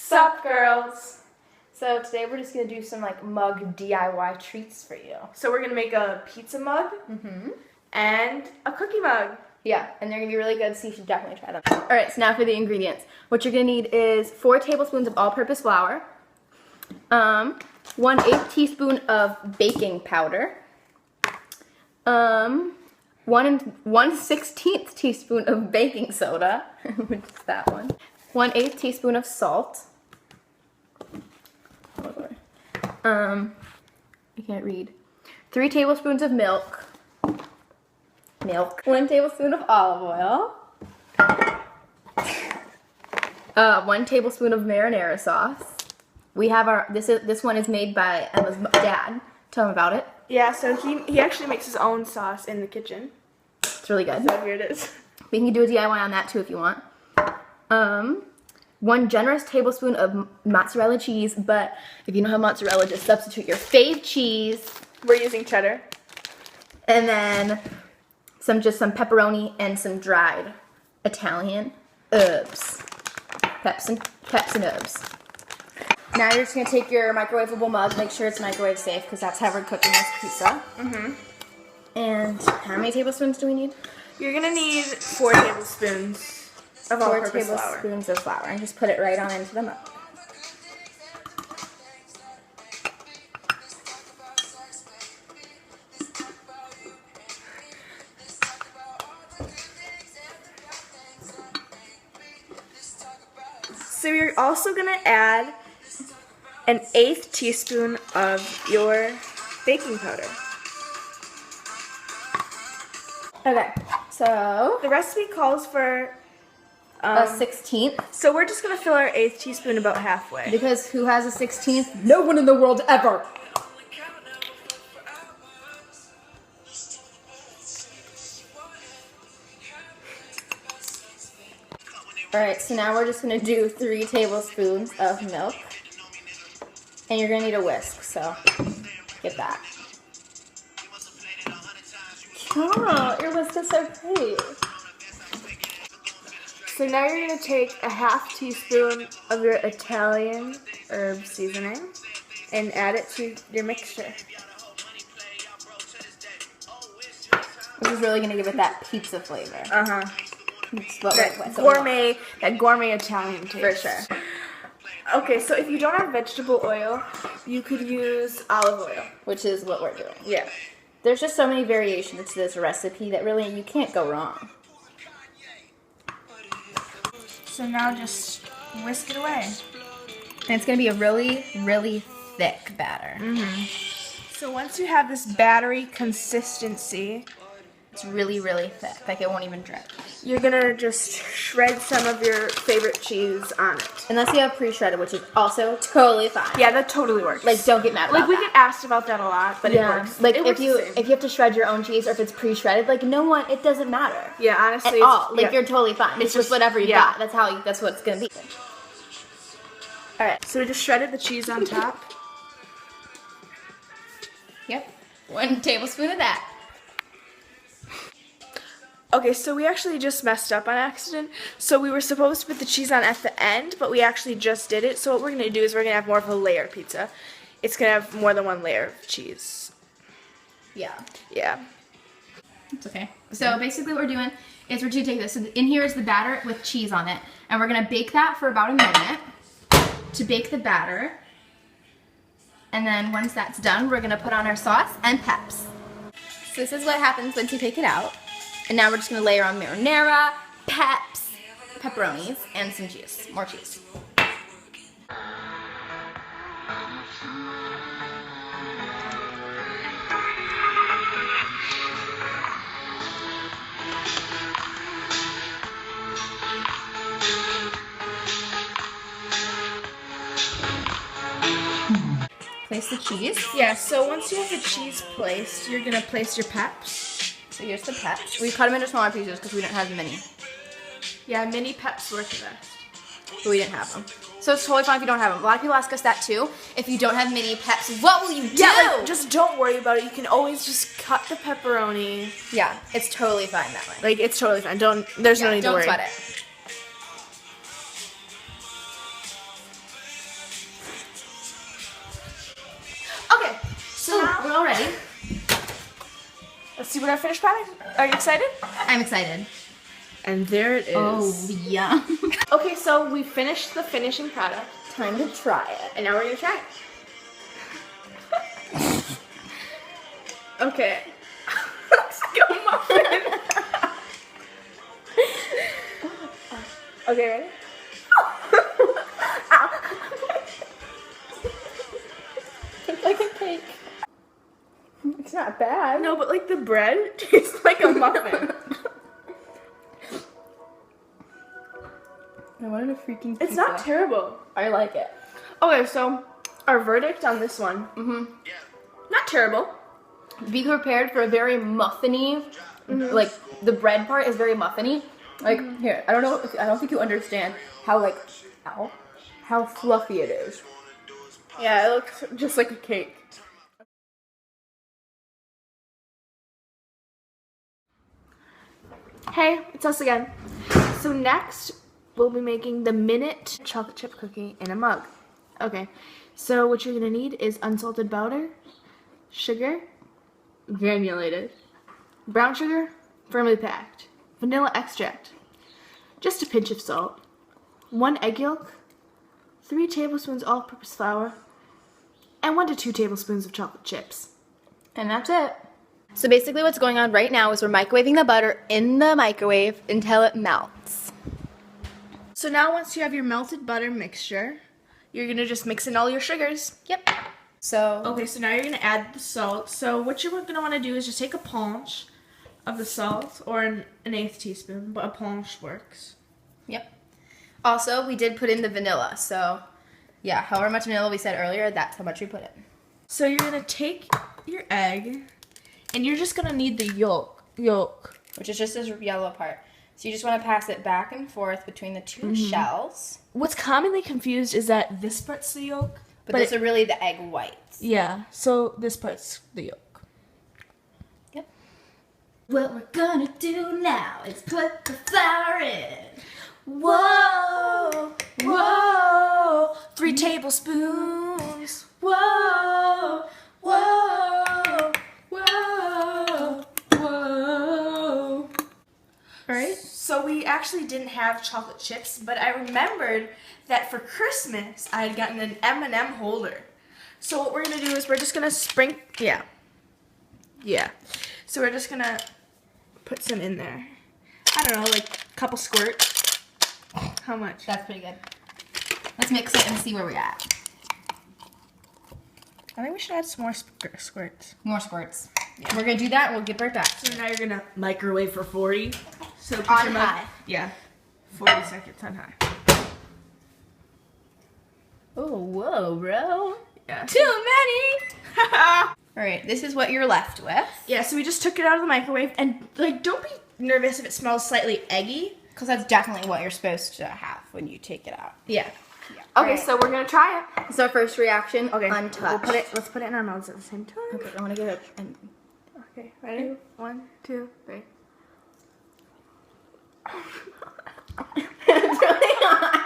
Sup, girls? So today we're just gonna do some like mug DIY treats for you. So we're gonna make a pizza mug and a cookie mug. Yeah, and they're gonna be really good, so you should definitely try them. All right, so now for the ingredients. What you're gonna need is 4 tablespoons of all-purpose flour, 1/8 teaspoon of baking powder, 1/16 teaspoon of baking soda, which is that one, 1/8 teaspoon of salt. I can't read. 3 tablespoons of milk. 1 tablespoon of olive oil. 1 tablespoon of marinara sauce. We have our this one is made by Emma's dad. Tell him about it. Yeah, so he actually makes his own sauce in the kitchen. It's really good. So here it is. We can do a DIY on that too if you want. 1 generous tablespoon of mozzarella cheese, but if you don't have mozzarella, just substitute your fave cheese. We're using cheddar. And then some pepperoni and some dried Italian herbs. Peps and herbs. Now you're just gonna take your microwavable mug, make sure it's microwave safe because that's how we're cooking this pizza. And how many tablespoons do we need? You're gonna need 4 tablespoons of 4 all-purpose flour. tablespoons of flour, and just put it right on into the mug. So you're also gonna add 1/8 teaspoon of your baking powder. Okay, so The recipe calls for a 16th, so we're just gonna fill our 1/8 teaspoon about halfway. because who has a 16th? No one in the world ever. Alright, so now we're just going to do 3 tablespoons of milk. And you're going to need a whisk, so get that. Oh, your whisk is so pretty. So now you're going to take a 1/2 teaspoon of your Italian herb seasoning and add it to your mixture. This is really going to give it that pizza flavor. It's what That gourmet Italian taste. For sure. Okay, so if you don't have vegetable oil, you could use olive oil. Which is what we're doing. Yeah. There's just so many variations to this recipe that really you can't go wrong. So now just whisk it away. And it's going to be a really, really thick batter. So once you have this battery consistency, It's really, really thick. Like it won't even drip. you're gonna just shred some of your favorite cheese on it. Unless you have pre-shredded, which is also totally fine. Yeah, that totally works. Like, don't get mad about Like we that. get asked about that a lot, but it works. Like It if works you the same. have to shred your own cheese or if it's pre-shredded, like no one, it doesn't matter Yeah, honestly, at all. Like yeah. you're totally fine. It's just whatever you yeah. got. That's what it's gonna be. All right. So we just shredded the cheese on top. Yep. 1 tablespoon of that. Okay, so we actually just messed up on accident. So we were supposed to put the cheese on at the end, but we actually just did it. So what we're going to do is we're going to have more of a layer pizza. It's going to have more than 1 layer of cheese. Yeah. Yeah. It's okay. So basically what we're doing is we're going to take this. So in here is the batter with cheese on it. And we're going to bake that for about a minute to bake the batter. And then once that's done, we're going to put on our sauce and peps. So this is what happens once you take it out. And now we're just going to layer on marinara, peps, pepperonis, and some cheese. More cheese. Place the cheese. Yeah, so once you have the cheese placed, you're going to place your peps. So here's the peps. We cut them into smaller pieces because we didn't have many. Yeah, mini peps work the best. But we didn't have them. So it's totally fine if you don't have them. A lot of people ask us that too. If you don't have mini peps, what will you do? Yeah, like, just don't worry about it. You can always just cut the pepperoni. Yeah, it's totally fine that way. Like, it's totally fine. There's no need to worry. Don't sweat it. let's see what our finished product. Are you excited? I'm excited. And there it is. Oh, yeah. Okay, so we finished the finishing product. Time to try it. And now we're gonna try it. Okay. Looks like a muffin. Okay, ready? It's like a cake. It's not bad. No, but like the bread tastes like a muffin. I wanted a freaking pizza. It's not terrible. I like it. Okay, so our verdict on this one. Not terrible. Be prepared for a very muffiny, like the bread part is very muffiny. Like here, I don't think you understand how like, ow, how fluffy it is. Yeah, it looks just like a cake. Hey, it's us again. So next, we'll be making the Minute chocolate chip cookie in a mug. Okay, so what you're gonna need is unsalted butter, sugar, granulated, brown sugar, firmly packed, vanilla extract, just a pinch of salt, 1 egg yolk, 3 tablespoons all-purpose flour, and 1 to 2 tablespoons of chocolate chips. And that's it. So basically what's going on right now is we're microwaving the butter in the microwave until it melts. So now once you have your melted butter mixture, you're gonna just mix in all your sugars. Yep. So, Okay, so now you're gonna add the salt. So what you're gonna wanna do is just take a paunch of the salt, or an 1/8 teaspoon, but a paunch works. yep. Also, we did put in the vanilla, so yeah, however much vanilla we said earlier, that's how much we put in. So you're gonna take your egg, and you're just gonna need the yolk. Which is just this yellow part. So you just want to pass it back and forth between the two shells. What's commonly confused is that this part's the yolk, But those are really the egg whites. yeah, so this part's the yolk. Yep. What we're gonna do now is put the flour in. Whoa, whoa, 3 tablespoons. Whoa, whoa, whoa, whoa. Alright, so we actually didn't have chocolate chips, but I remembered that for Christmas I had gotten an M&M holder. So what we're gonna do is we're just gonna yeah. So we're just gonna put some in there. I don't know, like a couple squirts. How much? That's pretty good. Let's mix it and see where we're at. I think we should add some more squirts. More squirts. Yeah. We're gonna do that and we'll get right back. So now you're gonna microwave for 40. So put On your mug- high. Yeah, 40 seconds on high. Oh, whoa, bro. Yeah. Too many! Alright, this is what you're left with. Yeah, so we just took it out of the microwave, and like, don't be nervous if it smells slightly eggy. Because that's definitely what you're supposed to have when you take it out. Yeah. Yeah. Okay, Alright. so we're gonna try it. This is our first reaction. Okay, Untouched. let's put it in our mouths at the same time. Okay, I want to get it. And Okay, ready? 1, 2, 3. it's really hot.